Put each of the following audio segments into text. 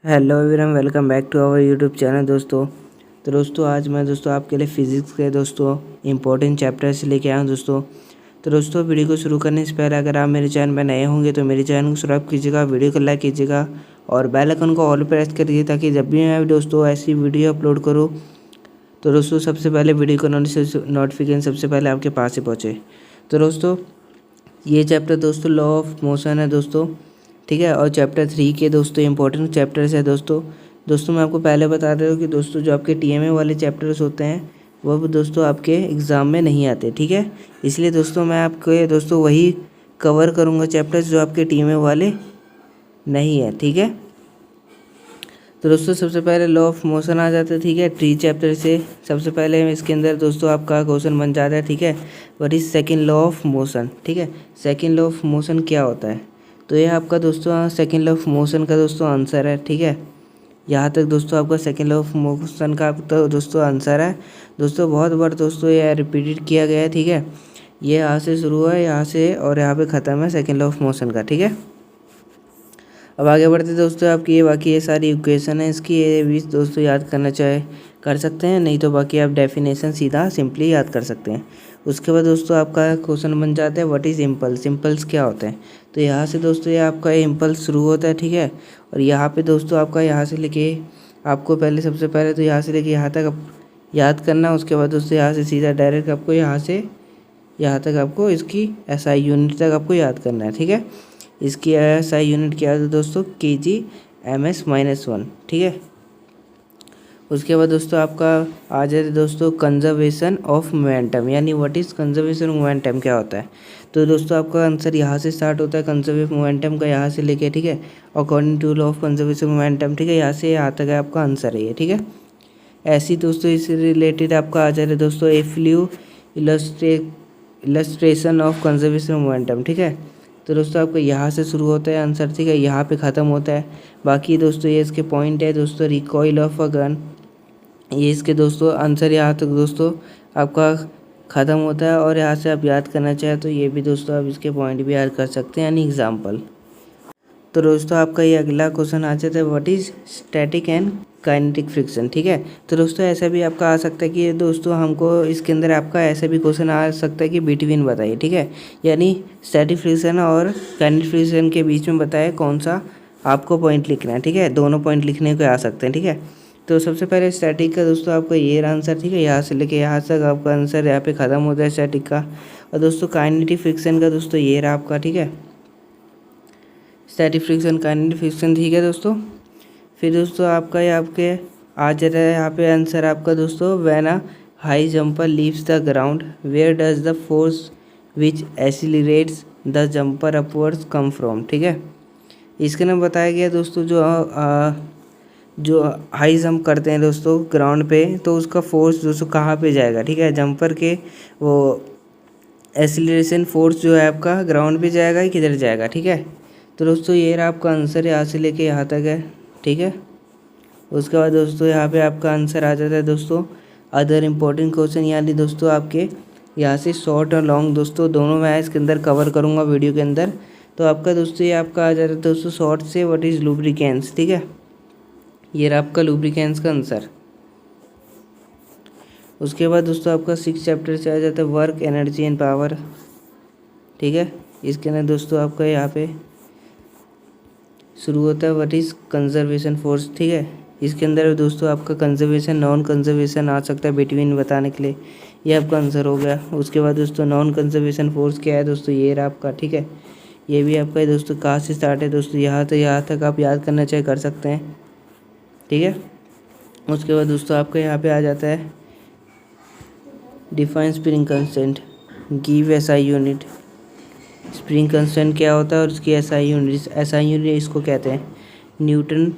Hello everyone, welcome back to our YouTube channel दोस्तों। तो दोस्तों आज मैं आपके लिए फिज़िक्स के इम्पोर्टेंट चैप्टर से लेके आया हूँ दोस्तों। तो दोस्तों वीडियो को शुरू करने से पहले अगर आप मेरे चैनल पर नए होंगे तो मेरे चैनल को सब्सक्राइब कीजिएगा, वीडियो को लाइक कीजिएगा और बेल आइकन को ऑल प्रेस करिए ताकि जब भी मैं दोस्तों ऐसी वीडियो अपलोड करूँ तो दोस्तों सबसे पहले वीडियो को नोटिफिकेशन सबसे पहले आपके पास ही पहुँचे। तो दोस्तों ये चैप्टर दोस्तों लॉ ऑफ मोशन है दोस्तों, ठीक है। और चैप्टर 3 के दोस्तों इंपॉर्टेंट चैप्टर्स है दोस्तों मैं आपको पहले बता रहा हूँ कि दोस्तों जो आपके टीएमए वाले चैप्टर्स होते हैं वो दोस्तों आपके एग्ज़ाम में नहीं आते, ठीक है। इसलिए दोस्तों मैं आपके दोस्तों वही कवर करूँगा चैप्टर्स जो आपके टीएमए वाले नहीं है, ठीक है। तो दोस्तों सबसे पहले लॉ ऑफ मोशन आ जाता है, ठीक है। 3 चैप्टर से सबसे पहले इसके अंदर दोस्तों आपका क्वेश्चन बन जाता है, ठीक है। What is second law of motion, ठीक है। सेकंड लॉ ऑफ मोशन क्या होता है, तो ये आपका दोस्तों सेकंड लॉ ऑफ मोशन का दोस्तों आंसर है, ठीक है। यहाँ तक दोस्तों आपका सेकंड लॉ ऑफ मोशन का तो दोस्तों आंसर है दोस्तों। बहुत बार दोस्तों ये रिपीटेड किया गया है, ठीक है। ये यहाँ से शुरू हुआ है, यहाँ से और यहाँ पे ख़त्म है सेकंड लॉ ऑफ मोशन का, ठीक है। अब आगे बढ़ते दोस्तों आपकी ये बाकी ये सारी इक्वेशन है इसकी, ये भी दोस्तों याद करना चाहे कर सकते हैं, नहीं तो बाकी आप डेफिनेशन सीधा सिंपली याद कर सकते हैं। उसके बाद दोस्तों आपका क्वेश्चन बन जाता है व्हाट इज़ इम्पल्स, इम्पल्स क्या होता है। तो यहाँ से दोस्तों ये आपका इम्पल्स शुरू होता है, ठीक है। और यहाँ पे दोस्तों आपका यहाँ से लेके आपको पहले सबसे पहले तो यहाँ से लेके यहाँ तक आप याद करना। उसके बाद दोस्तों यहाँ से सीधा डायरेक्ट आपको यहाँ से यहाँ तक आपको इसकी एसआई यूनिट तक आपको याद करना है, ठीक है। इसकी एसआई यूनिट क्या है दोस्तों, kg/-1, ठीक है। उसके बाद दोस्तों आपका आ जाए दोस्तों कंजर्वेशन ऑफ मोमेंटम, यानी what is conservation of momentum क्या होता है। तो दोस्तों आपका आंसर यहाँ से स्टार्ट होता है कंजर्वेशन मोमेंटम का, यहाँ से लेके, ठीक है। According to law of conservation momentum, ठीक है, यहाँ से यहाँ तक है आपका आंसर है ये, ठीक है। ऐसी दोस्तों इससे रिलेटेड आपका आ जा रहा है दोस्तों a full illustration of conservation momentum, ठीक है। तो दोस्तों आपको यहाँ से शुरू होता है आंसर, ठीक है, यहाँ पे ख़त्म होता है। बाकी दोस्तों ये इसके पॉइंट है दोस्तों रिकॉइल ऑफ अ गन, ये इसके दोस्तों आंसर यहाँ तक दोस्तों आपका ख़त्म होता है। और यहाँ से आप याद करना चाहें तो ये भी दोस्तों आप इसके पॉइंट भी याद कर सकते हैं, यानी एग्जाम्पल। तो दोस्तों आपका ये अगला क्वेश्चन आ जाता है what is static and kinetic friction, ठीक है। तो दोस्तों ऐसा भी आपका आ सकता है कि दोस्तों हमको इसके अंदर आपका ऐसा भी क्वेश्चन आ सकता है कि बिटवीन बताइए, ठीक है। यानी स्टैटिक फ्रिक्शन और काइनेटिक फ्रिक्शन के बीच में बताए कौन सा आपको पॉइंट लिखना है, ठीक है। दोनों पॉइंट लिखने को आ सकते हैं, ठीक है। तो सबसे पहले स्टैटिक का दोस्तों आपका ये आंसर, ठीक है, यहाँ से लेके यहाँ तक आपका आंसर यहाँ पे ख़त्म होता है स्टैटिक का। और दोस्तों काइनेटिक फ्रिक्शन का दोस्तों ये रहा आपका, ठीक है, स्टैटिक फ्रिक्शन काइनेटिक फ्रिक्शन, ठीक है दोस्तों। फिर दोस्तों आपका ये आपके आ जाता है यहाँ पे आंसर आपका दोस्तों when a high jumper leaves the ground where does the force which accelerates the jumper upwards come from, ठीक है। इसके अंदर बताया गया दोस्तों जो हाई जंप करते हैं दोस्तों ग्राउंड पे, तो उसका फोर्स दोस्तों कहाँ पे जाएगा, ठीक है। जंपर के वो एसिलरेशन फोर्स जो है आपका ग्राउंड पे जाएगा ही किधर जाएगा, ठीक है। तो दोस्तों ये रहा आपका आंसर यहाँ से लेके यहाँ तक है, ठीक है। उसके बाद दोस्तों यहाँ पे आपका आंसर आ जाता है दोस्तों अदर इम्पोर्टेंट क्वेश्चन, यानी दोस्तों आपके यहाँ से शॉर्ट और लॉन्ग दोस्तों दोनों मैं इसके अंदर कवर करूँगा वीडियो के अंदर। तो आपका दोस्तों ये आपका आ जाता है दोस्तों शॉर्ट से व्हाट इज़ लुब्रिकेंट्स, ठीक है। ये रहा आपका लुब्रिकेंट्स का आंसर। उसके बाद दोस्तों आपका 6 चैप्टर से आ जाता है वर्क एनर्जी एंड पावर, ठीक है। इसके अंदर दोस्तों आपका यहाँ पे शुरू होता है व्हाट इज़ कंजर्वेशन फोर्स, ठीक है। इसके अंदर दोस्तों आपका कंजर्वेशन नॉन कंजर्वेशन आ सकता है बिटवीन बताने के लिए, ये आपका आंसर हो गया। उसके बाद दोस्तों नॉन कंजर्वेशन फोर्स क्या है दोस्तों, ये रहा आपका, ठीक है। ये भी आपका दोस्तों कहाँ से स्टार्ट है दोस्तों, यहाँ तक आप याद करना चाहे कर सकते हैं, ठीक है। उसके बाद दोस्तों आपका यहाँ पे आ जाता है define spring constant, give SI unit. Spring constant क्या होता है और उसकी एसआई यूनिट इसको कहते हैं न्यूटन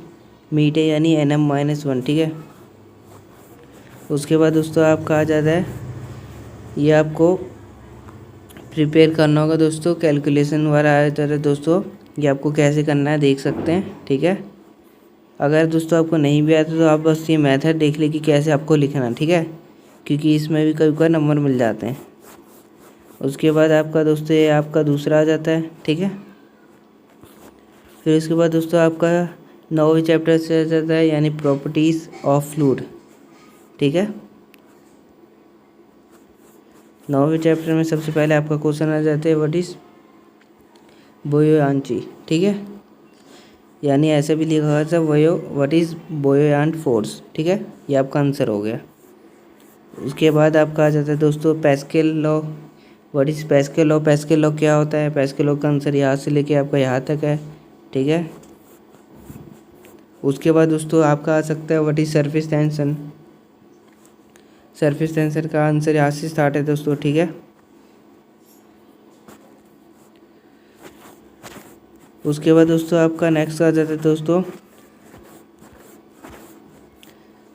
मीटर, यानी Nm-1, ठीक है। उसके बाद दोस्तों आपका आ जाता है ये आपको प्रिपेयर करना होगा दोस्तों, कैलकुलेशन वाला आ जाता है दोस्तों, ये आपको कैसे करना है देख सकते हैं, ठीक है। अगर दोस्तों आपको नहीं भी आता तो आप बस ये मेथड देख ले कि कैसे आपको लिखना, ठीक है, क्योंकि इसमें भी कभी कभी नंबर मिल जाते हैं। उसके बाद आपका दोस्तों ये आपका दूसरा आ जाता है, ठीक है। फिर उसके बाद दोस्तों आपका 9वें चैप्टर से आ जाता है यानी प्रॉपर्टीज़ ऑफ फ्लूइड। ठीक है, 9वें चैप्टर में सबसे पहले आपका क्वेश्चन आ जाता है व्हाट इज़ बुओयांसी। ठीक है, यानी ऐसे भी लिखा हुआ था व्हाट इज़ बुओयांट फोर्स। ठीक है, ये आपका आंसर हो गया। उसके बाद आपका आ जाता है दोस्तों Pascal law. What is Pascal law. Pascal law क्या होता है। पैस्कल लॉ का आंसर यहाँ से लेके आपका यहाँ तक है। ठीक है, उसके बाद दोस्तों आपका आ सकता है what is surface tension. Surface tension का आंसर यहाँ से स्टार्ट है दोस्तों। ठीक है, उसके बाद दोस्तों आपका नेक्स्ट आ जाता है दोस्तों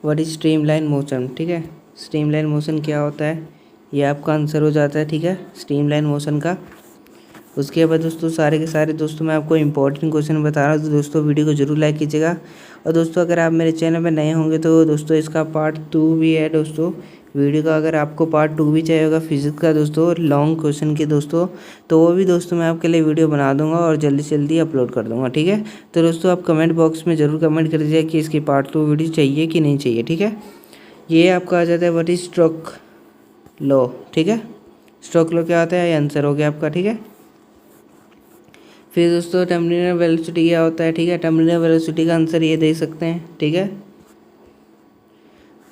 व्हाट इज स्ट्रीमलाइन मोशन। ठीक है, स्ट्रीमलाइन मोशन क्या होता है, ये आपका आंसर हो जाता है। ठीक है, स्ट्रीमलाइन मोशन का। उसके बाद दोस्तों सारे के सारे दोस्तों मैं आपको इंपॉर्टेंट क्वेश्चन बता रहा हूँ, तो दोस्तों वीडियो को जरूर लाइक कीजिएगा। और दोस्तों अगर आप मेरे चैनल में नए होंगे तो दोस्तों इसका पार्ट 2 भी है दोस्तों। वीडियो का अगर आपको पार्ट 2 भी चाहिए होगा फिजिक्स का दोस्तों, लॉन्ग क्वेश्चन की दोस्तों, तो वो भी दोस्तों मैं आपके लिए वीडियो बना दूंगा और जल्दी से जल्दी अपलोड कर दूंगा। ठीक है, तो दोस्तों आप कमेंट बॉक्स में ज़रूर कमेंट कर दीजिए कि इसकी पार्ट 2 वीडियो चाहिए कि नहीं चाहिए। ठीक है, ये आपका आ जाता है व्हाट इज स्ट्रोक लॉ। ठीक है, स्ट्रोक लॉ क्या होता है, ये आंसर हो गया आपका। ठीक है, फिर दोस्तों टर्मिनल वेलोसिटी क्या होता है। ठीक है, टर्मिनल वेलोसिटी का आंसर ये दे सकते हैं। ठीक है,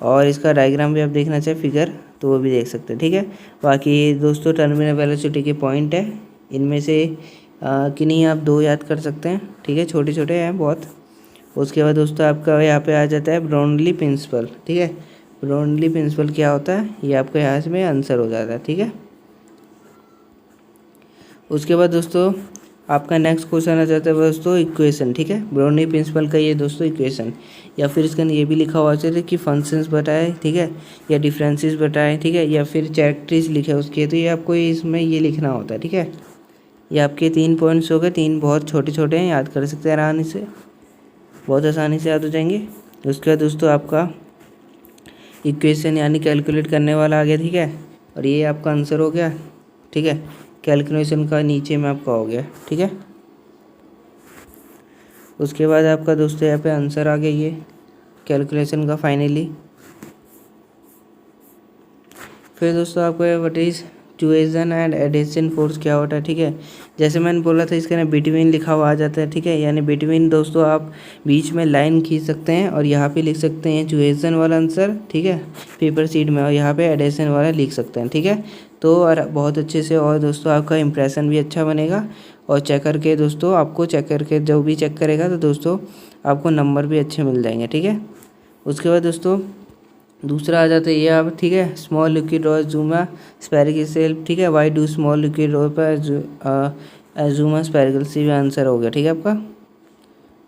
और इसका डायग्राम भी आप देखना चाहें फिगर तो वो भी देख सकते हैं। ठीक है, बाकी दोस्तों टर्मिनल वेलोसिटी के पॉइंट है, इनमें से किन्हीं आप 2 याद कर सकते हैं। ठीक है, छोटे छोटे हैं बहुत। उसके बाद दोस्तों आपका यहाँ पे आ जाता है ब्राउनली प्रिंसिपल। ठीक है, ब्राउनली प्रिंसिपल क्या होता है, ये आपका यहाँ से में आंसर हो जाता है। ठीक है, उसके बाद दोस्तों आपका नेक्स्ट क्वेश्चन आ जाता है दोस्तों इक्वेशन। ठीक है, ब्राउनली प्रिंसिपल का ये दोस्तों इक्वेशन, या फिर इसके अंदर ये भी लिखा हुआ चाहिए कि फंक्शंस बताए। ठीक है, या डिफरेंसेस बताए। ठीक है, या फिर कैरेक्टरिस्टिक्स लिखे उसके, तो ये आपको इसमें ये लिखना होता है। ठीक है, ये आपके 3 पॉइंट्स हो गए, 3 बहुत छोटे छोटे हैं, याद कर सकते हैं आसानी से, बहुत आसानी से याद हो जाएंगे। उसके बाद दोस्तों आपका इक्वेशन यानी कैलकुलेट करने वाला आ गया। ठीक है, और ये आपका आंसर हो गया। ठीक है, कैलकुलेशन का नीचे में आपका हो गया। ठीक है, उसके बाद आपका दोस्तों यहाँ पे आंसर आ गया ये कैलकुलेशन का फाइनली। फिर दोस्तों आपको what is tension and addition force क्या होता है। ठीक है, जैसे मैंने बोला था इसके ना बिटवीन लिखा हुआ आ जाता है। ठीक है, यानी बिटवीन दोस्तों आप बीच में लाइन खींच सकते हैं और यहाँ पे लिख सकते हैं ट्यूएशन वाला आंसर। ठीक है, पेपर शीट में, और यहाँ पे एडिशन वाला लिख सकते हैं। ठीक है, तो और बहुत अच्छे से, और दोस्तों आपका इंप्रेशन भी अच्छा बनेगा। और चेक करके दोस्तों आपको चेक करके जो भी चेक करेगा तो दोस्तों आपको नंबर भी अच्छे मिल जाएंगे। ठीक है, उसके बाद दोस्तों दूसरा आ जाता है ये आप। ठीक है, स्मॉल लिक्विड और जूमा स्पेरिकल सेल। ठीक है, वाई डू स्मॉल लिक्विड और पर जूमा स्पेरिकल से भी आंसर हो गया। ठीक है आपका।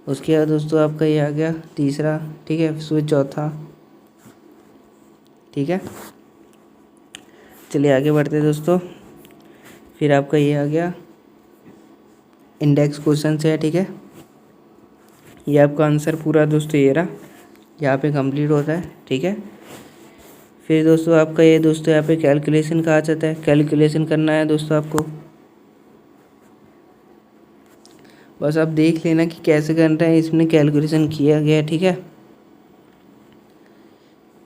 उसके बाद दोस्तों आपका ये आ गया तीसरा। ठीक है, फिर चौथा। ठीक है, चलिए आगे बढ़ते हैं दोस्तों। फिर आपका ये आ गया इंडेक्स क्वेश्चन से है। ठीक है, ये आपका आंसर पूरा दोस्तों ये रहा, यहाँ पे कंप्लीट होता है। ठीक है, फिर दोस्तों आपका ये दोस्तों यहाँ पे कैलकुलेशन का आ जाता है। कैलकुलेशन करना है दोस्तों आपको, बस आप देख लेना कि कैसे करना है, इसमें कैलकुलेशन किया गया। ठीक है,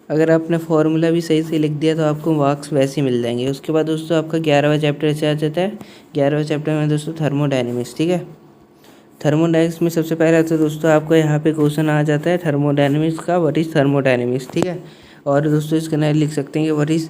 अगर आपने फॉर्मूला भी सही से लिख दिया तो आपको मार्क्स वैसे ही मिल जाएंगे। उसके बाद दोस्तों आपका 11वां चैप्टर से आ जाता है। 11वां चैप्टर में दोस्तों थर्मोडायनेमिक्स। ठीक है, थर्मोडायनेमिक्स में सबसे पहले तो दोस्तों आपको यहाँ पे क्वेश्चन आ जाता है थर्मोडायनेमिक्स का, व्हाट इज़ थर्मोडायनेमिक्स। ठीक है, और दोस्तों इसके अंदर लिख सकते हैं कि what is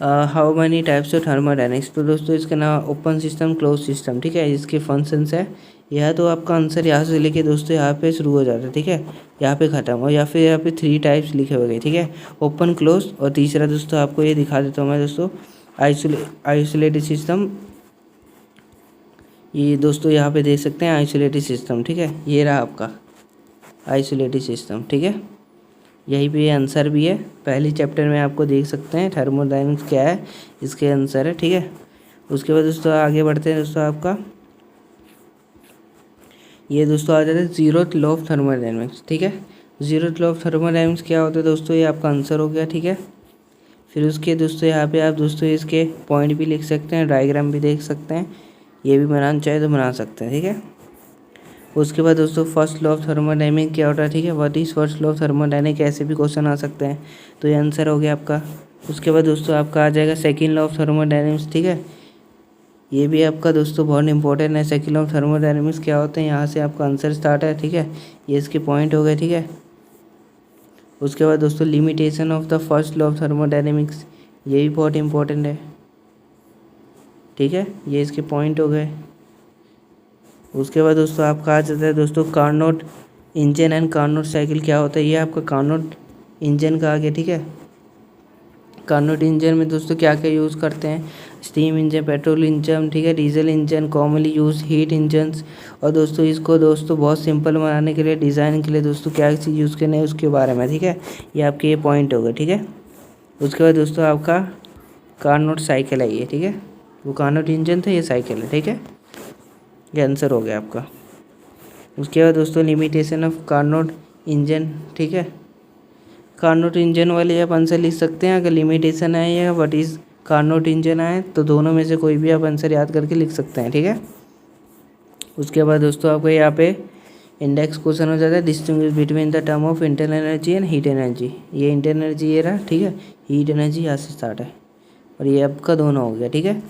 how many types of thermodynamics. तो दोस्तों इसका नाम ओपन सिस्टम, क्लोज सिस्टम। ठीक है, इसके फंक्शंस है। यह तो आपका आंसर यहाँ से लेके दोस्तों यहाँ पे शुरू हो जाता है। ठीक है, यहाँ पे ख़त्म, और या फिर यहाँ पे 3 टाइप्स लिखे हुए गए। ठीक है, ओपन, क्लोज, और तीसरा दोस्तों आपको ये दिखा देता हूँ मैं दोस्तों आइसोलेटेड सिस्टम। ये दोस्तों यहाँ पे देख सकते हैं आइसोलेटेड सिस्टम। ठीक है, ये रहा आपका आइसोलेटेड सिस्टम। ठीक है, यही पे आंसर भी है, पहले चैप्टर में आपको देख सकते हैं थर्मोडायनेमिक्स क्या है, इसके आंसर है। ठीक है, उसके बाद दोस्तों आगे बढ़ते हैं दोस्तों आपका ये दोस्तों आ जाता है जीरोथ लॉ ऑफ थर्मोडायनेमिक्स। ठीक है, जीरोथ लॉ ऑफ थर्मोडायनेमिक्स क्या होता है दोस्तों, ये आपका आंसर हो गया। ठीक है, फिर उसके दोस्तों यहाँ पे आप दोस्तों इसके पॉइंट भी लिख सकते हैं, डायग्राम भी देख सकते हैं, ये भी बनाना चाहे तो बना सकते हैं। ठीक है, उसके बाद दोस्तों फर्स्ट लॉ ऑफ थर्मोडायनेमिक क्या होता है, ठीक है, what is first law of thermodynamic, ऐसे भी क्वेश्चन आ सकते हैं, तो ये आंसर हो गया आपका। उसके बाद दोस्तों आपका आ जाएगा सेकंड लॉ ऑफ थर्मोडायनेमिक्स, ठीक है, ये भी आपका दोस्तों बहुत इंपॉर्टेंट है। सेकंड लॉ ऑफ थर्मोडायनेमिक्स क्या होते हैं, यहाँ से आपका आंसर स्टार्ट है, ठीक है, ये इसके पॉइंट हो गए, ठीक है। उसके बाद दोस्तों limitation of the first law of thermodynamics, ये भी बहुत इंपॉर्टेंट है, ठीक है, ये इसके पॉइंट हो गए। उसके बाद दोस्तों आपका आ जाता है दोस्तों Carnot engine and Carnot cycle क्या होता है, ये आपका कार्नोट इंजन का आ गया, ठीक है। कार्नोट इंजन में दोस्तों क्या क्या यूज़ करते हैं, स्टीम इंजन, पेट्रोल इंजन, ठीक है, diesel engine, commonly use heat engines. और दोस्तों इसको दोस्तों बहुत सिंपल बनाने के लिए, डिज़ाइन के लिए दोस्तों क्या चीज़ यूज़ करनी है उसके बारे में, ठीक है, ये आपके ये पॉइंट हो गए, ठीक है। उसके बाद दोस्तों आपका कार्नोट साइकिल है ये, ठीक है, वो कार्नोट इंजन था, ये साइकिल है, ठीक है, ये आंसर हो गया आपका। उसके बाद दोस्तों लिमिटेशन ऑफ कार्नोट इंजन, ठीक है, कार्नोट इंजन वाले आप आंसर लिख सकते हैं, अगर लिमिटेशन है या व्हाट इज़ कार्नोट इंजन आए तो दोनों में से कोई भी आप आंसर याद करके लिख सकते हैं, ठीक है। उसके बाद दोस्तों आपको यहाँ पे इंडेक्स क्वेश्चन हो जाता है, distinguish between the term of internal energy and heat energy, ये इंटरनल एनर्जी ये रहा, ठीक है, हीट एनर्जी यहाँ से स्टार्ट है, और ये आपका दोनों हो गया, ठीक है,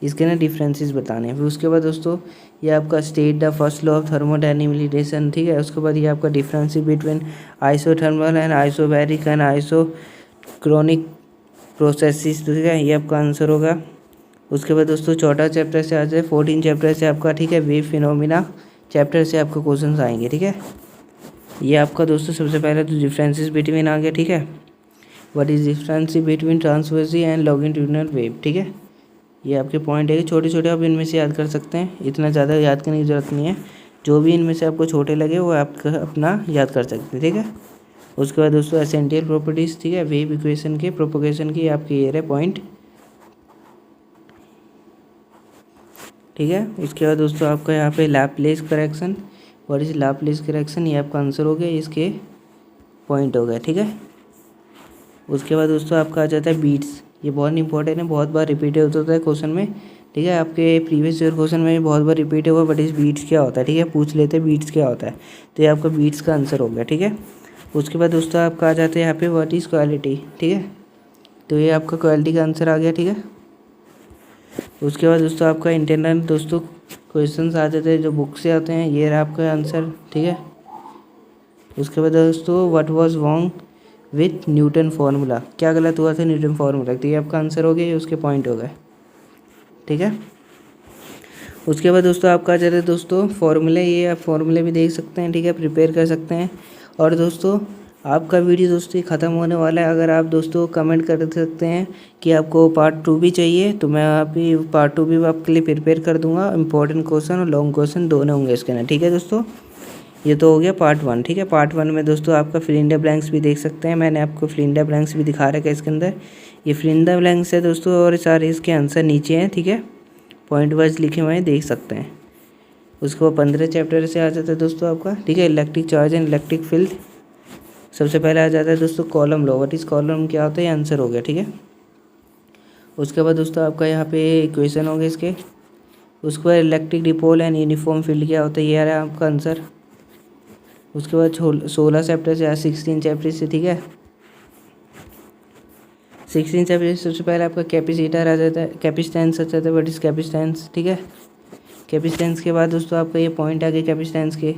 इसके ना डिफरेंसेस बताने हैं। फिर उसके बाद दोस्तों ये आपका state the first law of thermodynamics, ठीक है। उसके बाद ये आपका difference between isothermal and isobaric and isochronic processes, ठीक है, ये आपका आंसर होगा। उसके बाद दोस्तों चौथा चैप्टर से आ जाए, 14 चैप्टर से आपका, ठीक है, वेव फिनोमिना चैप्टर से आपका क्वेश्चन आएंगे, ठीक है। ये आपका दोस्तों सबसे पहले तो डिफरेंसेस बिटवीन आ गया, ठीक है, what is difference between transverse and longitudinal wave, ठीक है, ये आपके पॉइंट है कि छोटे छोटे आप इनमें से याद कर सकते हैं, इतना ज़्यादा याद करने की ज़रूरत नहीं है, जो भी इनमें से आपको छोटे लगे वो आप अपना याद कर सकते हैं, ठीक है। उसके बाद दोस्तों एसेंशियल प्रॉपर्टीज़, ठीक है, वेव इक्वेशन के प्रोपोगेशन की आपकी ये रहे पॉइंट, ठीक है। इसके बाद दोस्तों आपका यहाँ पे Laplace correction, what is Laplace correction, ये आपका आंसर हो गया, इसके पॉइंट हो गए, ठीक है। उसके बाद दोस्तों आपका आ जाता है बीट्स, ये बहुत इंपॉर्टेंट है, बहुत बार रिपीट होता है क्वेश्चन में, ठीक है, आपके प्रीवियस ईयर क्वेश्चन में भी बहुत बार रिपीट हुआ, बट इस बीट्स क्या होता है, ठीक है, पूछ लेते हैं बीट्स क्या होता है, तो ये आपका बीट्स का आंसर हो गया, ठीक है। उसके बाद दोस्तों आपका आ जाता है यहाँ पे व्हाट इज़ क्वालिटी, ठीक है, तो ये आपका क्वालिटी का आंसर आ गया, ठीक है। उसके बाद दोस्तों आपका इंटरनल दोस्तों क्वेश्चन आ जाते हैं जो बुक से आते हैं, ये रहा आपका आंसर, ठीक है। उसके बाद दोस्तों what was wrong with Newton formula, क्या गलत हुआ था न्यूटन फार्मूला, तो ये आपका आंसर हो गया, ये उसके पॉइंट हो गए, ठीक है। उसके बाद दोस्तों आपका आ जाता है दोस्तों फार्मूले, ये आप फार्मूले भी देख सकते हैं, ठीक है, प्रिपेयर कर सकते हैं। और दोस्तों आपका वीडियो दोस्तों ख़त्म होने वाला है, अगर आप दोस्तों कमेंट कर सकते हैं कि आपको पार्ट 2 भी चाहिए, तो मैं अभी पार्ट 2 भी आपके लिए प्रिपेयर कर दूंगा, इंपॉर्टेंट क्वेश्चन और लॉन्ग क्वेश्चन दोनों होंगे इसके अंदर, ठीक है दोस्तों। ये तो हो गया पार्ट 1, ठीक है। पार्ट 1 में दोस्तों आपका फिल इन द ब्लैंक्स भी देख सकते हैं, मैंने आपको फिल इन द ब्लैंक्स भी दिखा रखा है इसके अंदर, ये फिल इन द ब्लैंक्स है दोस्तों, और सारे इसके आंसर नीचे हैं, ठीक है, पॉइंट वाइज लिखे हुए हैं, देख सकते हैं। उसके बाद 15 चैप्टर से आ जाता है दोस्तों आपका, ठीक है, electric charge and electric field. सबसे पहले आ जाता है दोस्तों column law, what is column क्या होता है, ये आंसर हो गया, ठीक है। उसके बाद दोस्तों आपका यहाँ पे इक्वेशन हो गए इसके। उसके बाद electric dipole and uniform field क्या होता है, ये आ रहा है आपका आंसर। उसके बाद 16 चैप्टर से 16 चैप्टर से, ठीक है, 16 चैप्टर से सबसे पहले आपका कैपेसिटर आ जाता है, कैपेसिटेंस आ जाता है, व्हाट इज कैपेसिटेंस, ठीक है। कैपेसिटेंस के बाद दोस्तों आपका ये पॉइंट आ गए कैपेसिटेंस के।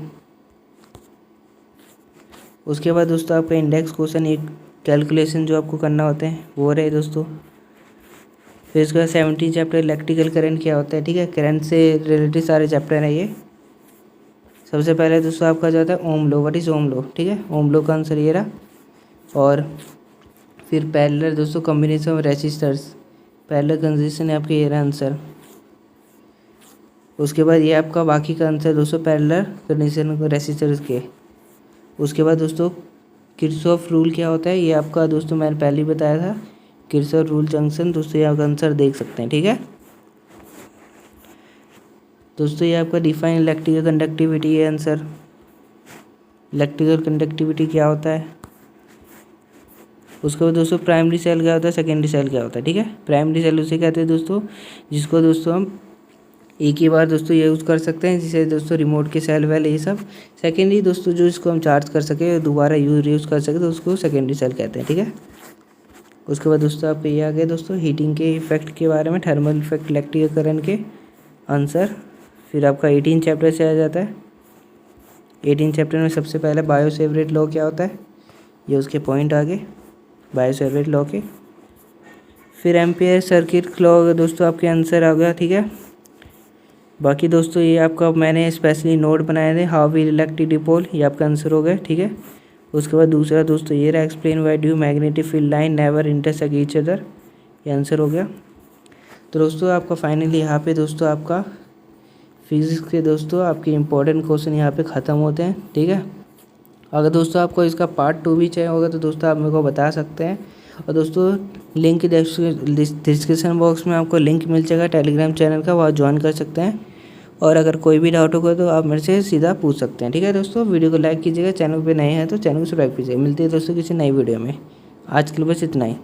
उसके बाद दोस्तों आपका इंडेक्स क्वेश्चन, एक कैलकुलेशन जो आपको करना होते हैं वो रहे दोस्तों। फिर उसके बाद 17 चैप्टर इलेक्ट्रिकल करंट क्या होता है, ठीक है, करंट से रिलेटेड सारे चैप्टर हैं ये। सबसे पहले दोस्तों आपका जाता है ओम लो, व्हाट इज ओम लो, ठीक है, ओम लो का आंसर ये रहा। और फिर पैरेलल दोस्तों combination of resistors, parallel conjunction है आपके ये रहा आंसर। उसके बाद ये आपका बाकी का आंसर दोस्तों पैरेलल कंडीशन रेसिस्टर्स के। उसके बाद दोस्तों किरचॉफ रूल क्या होता है, ये आपका दोस्तों मैंने पहले ही बताया था, किरचॉफ रूल जंक्शन, दोस्तों ये आपका आंसर देख सकते हैं, ठीक है दोस्तों। ये आपका डिफाइन इलेक्ट्रिकल कंडक्टिविटी है आंसर, इलेक्ट्रिकल कंडक्टिविटी क्या होता है। उसके बाद दोस्तों प्राइमरी सेल क्या होता है, सेकेंडरी सेल क्या होता है, ठीक है। प्राइमरी सेल उसे कहते हैं दोस्तों जिसको दोस्तों हम एक ही बार दोस्तों ये यूज़ कर सकते हैं, जिसे दोस्तों रिमोट के सेल वेल ये सब। सेकेंडरी दोस्तों जो इसको हम चार्ज कर सके, दोबारा यूज़ कर सके, तो उसको सेकेंडरी सेल कहते हैं, ठीक है। उसके बाद दोस्तों आपके ये आ गए दोस्तों हीटिंग के इफेक्ट के बारे में, थर्मल इफेक्ट, इलेक्ट्रिकल के आंसर। फिर आपका 18 चैप्टर से आ जाता है। 18 चैप्टर में सबसे पहले बायो सेवरेट लॉ क्या होता है, ये उसके पॉइंट आ गए बायो सेवरेट लॉ के। फिर एम्पियर सर्किट लॉ दोस्तों आपके आंसर आ गया, ठीक है। बाकी दोस्तों ये आपका मैंने स्पेशली नोट बनाए थे, हाउ विल इलेक्ट्रिक डिपोल, ये आपका आंसर हो गया, ठीक है। उसके बाद दूसरा दोस्तों ये रहा, explain why do magnetic field line never intersect each other, ये आंसर हो गया। तो दोस्तों आपका फाइनली यहाँ पे दोस्तों आपका फिजिक्स के दोस्तों आपके इंपॉर्टेंट क्वेश्चन यहाँ पे ख़त्म होते हैं, ठीक है। अगर दोस्तों आपको इसका पार्ट 2 भी चाहिए होगा तो दोस्तों आप मेरे को बता सकते हैं। और दोस्तों लिंक डिस्क्रिप्शन बॉक्स में आपको लिंक मिल जाएगा टेलीग्राम चैनल का, वहाँ ज्वाइन कर सकते हैं। और अगर कोई भी डाउट होगा तो आप मेरे से सीधा पूछ सकते हैं, ठीक है दोस्तों। वीडियो को लाइक कीजिएगा, चैनल पे नए हैं तो चैनल को सब्सक्राइब कीजिएगा। मिलते हैं दोस्तों किसी नई वीडियो में। आज के लिए बस इतना ही।